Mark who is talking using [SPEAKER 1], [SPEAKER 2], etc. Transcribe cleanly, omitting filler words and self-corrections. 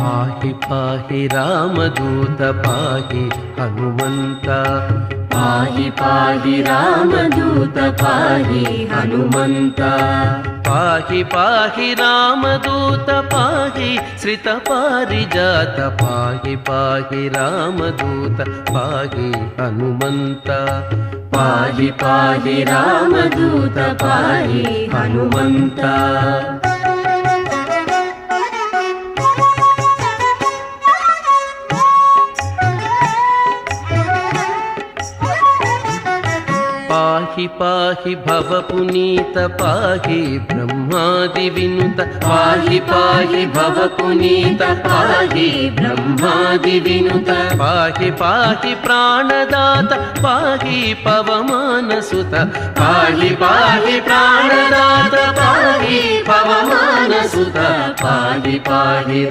[SPEAKER 1] पाहि पाहि रामदूत पाहि हनुमन्त
[SPEAKER 2] पाहि पाहि रामदूत पाहि हनुमन्त
[SPEAKER 1] पाहि पाहि रामदूत पाहि श्रितपारिजात पाहि पाहि रामदूत पाहि हनुमन्त
[SPEAKER 2] पाहि पाहि रामदूत पाहि हनुमन्त
[SPEAKER 1] पाहि पाहि भवपुनीत पाहि ब्रह्मादिविनुत पाहि पाहि भवपुनीत पाहि ब्रह्मादिविनुत पाहि पाहि प्राणदात पाहि पवमानसुत पाहि पाहि प्राणदात पाहि पवमानसुत पाहि पाहि